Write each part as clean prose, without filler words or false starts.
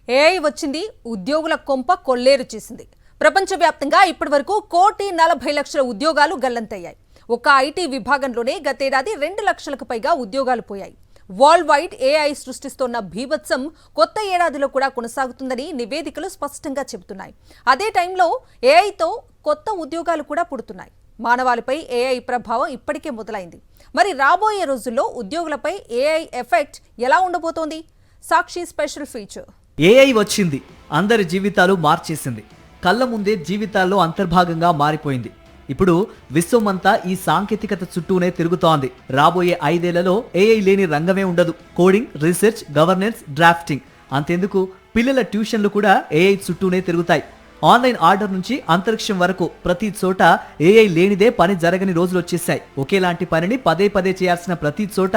AI వచ్చింది, ఉద్యోగుల కొంప కొల్లేరు చేసింది. ప్రపంచవ్యాప్తంగా ఇప్పటివరకు 1,40,00,000 ఉద్యోగాలు గల్లంతయ్యాయి. ఒక్క ఐటీ విభాగంలోనే గతేడాది 2 లక్షలకు పైగా ఉద్యోగాలు పోయాయి. వరల్డ్ వైడ్ ఏఐ సృష్టిస్తోన్న బీభత్సం కొత్త ఏడాదిలో కూడా కొనసాగుతుందని నివేదికలు స్పష్టంగా చెబుతున్నాయి. అదే టైంలో ఏఐతో కొత్త ఉద్యోగాలు కూడా పుడుతున్నాయి. మానవాళిపై ఏఐ ప్రభావం ఇప్పటికే మొదలైంది. మరి రాబోయే రోజుల్లో ఉద్యోగులపై ఏఐ ఎఫెక్ట్ ఎలా ఉండబోతోంది? సాక్షి స్పెషల్ ఫీచర్. ఏఐ వచ్చింది, అందరి జీవితాలు మార్చేసింది. కళ్ళ ముందే జీవితాల్లో అంతర్భాగంగా మారిపోయింది. ఇప్పుడు విశ్వమంతా ఈ సాంకేతికత చుట్టూనే తిరుగుతోంది. రాబోయే 5 ఏళ్లలో ఏఐ లేని రంగమే ఉండదు. కోడింగ్, రీసెర్చ్, గవర్నెన్స్, డ్రాఫ్టింగ్, అంతెందుకు పిల్లల ట్యూషన్లు కూడా ఏఐ చుట్టూనే తిరుగుతాయి. ఆన్లైన్ ఆర్డర్ నుంచి అంతరిక్షం వరకు ప్రతి చోట ఏఐ లేనిదే పని జరగని రోజులు వచ్చేసాయి. ఒకేలాంటి పనిని పదే పదే చేయాల్సిన ప్రతి చోట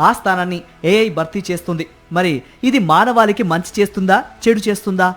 ఆ స్థానాన్ని ఏఐ భర్తీ చేస్తుంది. మరి ఇది మానవాళికి మంచి చేస్తుందా, చెడు చేస్తుందా?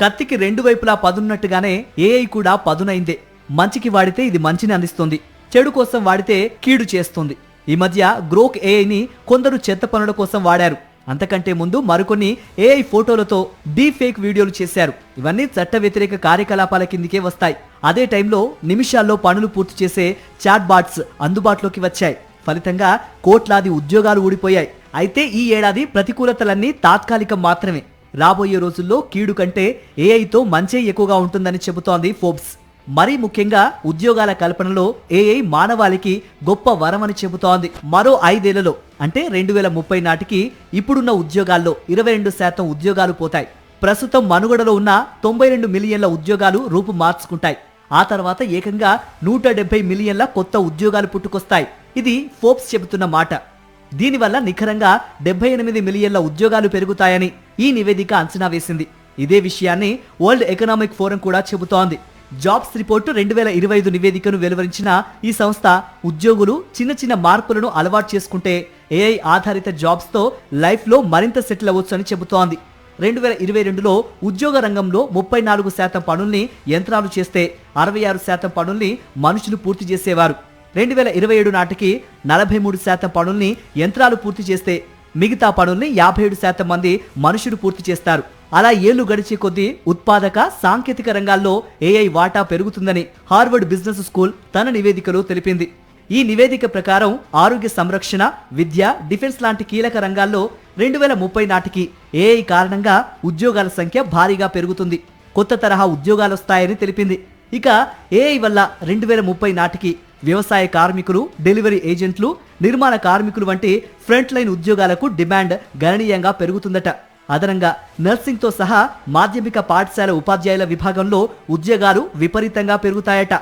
కత్తికి 2 వైపులా పదున్నట్టుగానే ఏఐ కూడా పదునైందే. మంచికి వాడితే ఇది మంచిని అందిస్తుంది, చెడు కోసం వాడితే కీడు చేస్తుంది. ఈ మధ్య గ్రోక్ ఏఐని కొందరు చెత్త పనుల కోసం వాడారు. అంతకంటే ముందు మరికొన్ని ఏఐ ఫోటోలతో డీప్ ఫేక్ వీడియోలు చేశారు. ఇవన్నీ చట్ట వ్యతిరేక కార్యకలాపాల కిందికే వస్తాయి. అదే టైంలో నిమిషాల్లో పనులు పూర్తి చేసే చాట్ బాట్స్ అందుబాటులోకి వచ్చాయి. ఫలితంగా కోట్లాది ఉద్యోగాలు ఊడిపోయాయి. అయితే ఈ ఏడాది ప్రతికూలతలన్నీ తాత్కాలికం మాత్రమే. రాబోయే రోజుల్లో కీడు కంటే ఏఐతో మంచే ఎక్కువగా ఉంటుందని చెబుతోంది ఫోర్బ్స్. మరీ ముఖ్యంగా ఉద్యోగాల కల్పనలో ఏఐ మానవాళికి గొప్ప వరమని చెబుతోంది. మరో 5 ఏళ్లలో అంటే 2030 నాటికి ఇప్పుడున్న ఉద్యోగాల్లో 22% ఉద్యోగాలు పోతాయి. ప్రస్తుతం మనుగడలో ఉన్న 92 మిలియన్ల ఉద్యోగాలు రూపు మార్చుకుంటాయి. ఆ తర్వాత ఏకంగా 170 మిలియన్ల కొత్త ఉద్యోగాలు పుట్టుకొస్తాయి. ఇది ఫోర్బ్స్ చెబుతున్న మాట. దీనివల్ల నిఖరంగా 78 మిలియన్ల ఉద్యోగాలు పెరుగుతాయని ఈ నివేదిక అంచనా వేసింది. ఇదే విషయాన్ని వరల్డ్ ఎకనామిక్ ఫోరం కూడా చెబుతోంది. జాబ్స్ రిపోర్టు 2025 నివేదికను వెలువరించిన ఈ సంస్థ ఉద్యోగులు చిన్న చిన్న మార్పులను అలవాటు చేసుకుంటే ఏఐ ఆధారిత జాబ్స్తో లైఫ్లో మరింత సెటిల్ అవ్వచ్చు అని చెబుతోంది. 2022లో ఉద్యోగ రంగంలో 34% పనుల్ని యంత్రాలు చేస్తే 66% పనుల్ని మనుషులు పూర్తి చేసేవారు. 2027 నాటికి 43% పనుల్ని యంత్రాలు పూర్తి చేస్తే మిగతా పనుల్ని 57% మంది మనుషులు పూర్తి చేస్తారు. అలా ఏళ్లు గడిచే కొద్దీ ఉత్పాదక, సాంకేతిక రంగాల్లో ఏఐ వాటా పెరుగుతుందని హార్వర్డ్ బిజినెస్ స్కూల్ తన నివేదికలో తెలిపింది. ఈ నివేదిక ప్రకారం ఆరోగ్య సంరక్షణ, విద్య, డిఫెన్స్ లాంటి కీలక రంగాల్లో 2030 నాటికి ఏఐ కారణంగా ఉద్యోగాల సంఖ్య భారీగా పెరుగుతుంది. కొత్త తరహా ఉద్యోగాలొస్తాయని తెలిపింది. ఇక ఏఐ వల్ల 2030 నాటికి వ్యవసాయ కార్మికులు, డెలివరీ ఏజెంట్లు, నిర్మాణ కార్మికులు వంటి ఫ్రంట్ లైన్ ఉద్యోగాలకు డిమాండ్ గణనీయంగా పెరుగుతుందట. అదనంగా నర్సింగ్తో సహా మాధ్యమిక పాఠశాల ఉపాధ్యాయుల విభాగంలో ఉద్యోగాలు విపరీతంగా పెరుగుతాయట.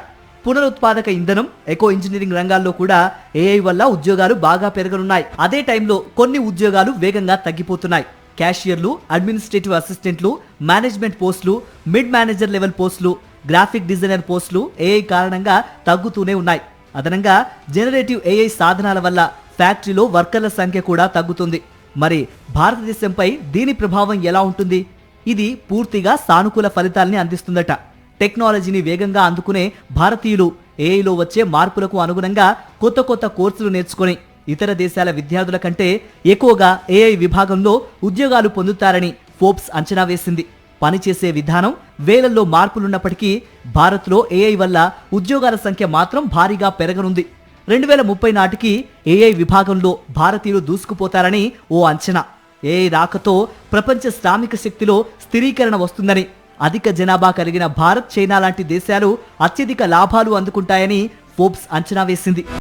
పునరుత్పాదక ఇంధనం, ఎకో ఇంజనీరింగ్ రంగాల్లో కూడా ఏఐ వల్ల ఉద్యోగాలు బాగా పెరగనున్నాయి. అదే టైంలో కొన్ని ఉద్యోగాలు వేగంగా తగ్గిపోతున్నాయి. క్యాషియర్లు, అడ్మినిస్ట్రేటివ్ అసిస్టెంట్లు, మేనేజ్మెంట్ పోస్టులు, మిడ్ మేనేజర్ లెవెల్ పోస్టులు, గ్రాఫిక్ డిజైనర్ పోస్టులు ఏఐ కారణంగా తగ్గుతూనే ఉన్నాయి. అదనంగా జనరేటివ్ ఏఐ సాధనాల వల్ల ఫ్యాక్టరీలో వర్కర్ల సంఖ్య కూడా తగ్గుతుంది. మరి భారతదేశంపై దీని ప్రభావం ఎలా ఉంటుంది? ఇది పూర్తిగా సానుకూల ఫలితాల్ని అందిస్తుందట. టెక్నాలజీని వేగంగా అందుకునే భారతీయులు ఏఐలో వచ్చే మార్పులకు అనుగుణంగా కొత్త కొత్త కోర్సులు నేర్చుకుని ఇతర దేశాల విద్యార్థుల కంటే ఎక్కువగా ఏఐ విభాగంలో ఉద్యోగాలు పొందుతారని ఫోర్బ్స్ అంచనా వేసింది. పనిచేసే విధానం, వేలల్లో మార్పులున్నప్పటికీ భారత్లో ఏఐ వల్ల ఉద్యోగాల సంఖ్య మాత్రం భారీగా పెరగనుంది. 2030 నాటికి ఏఐ విభాగంలో భారతీయులు దూసుకుపోతారని ఓ అంచనా. ఏఐ రాకతో ప్రపంచ శ్రామిక శక్తిలో స్థిరీకరణ వస్తుందని, అధిక జనాభా కలిగిన భారత్, చైనా లాంటి దేశాలు అత్యధిక లాభాలు అందుకుంటాయని ఫోర్బ్స్ అంచనా వేసింది.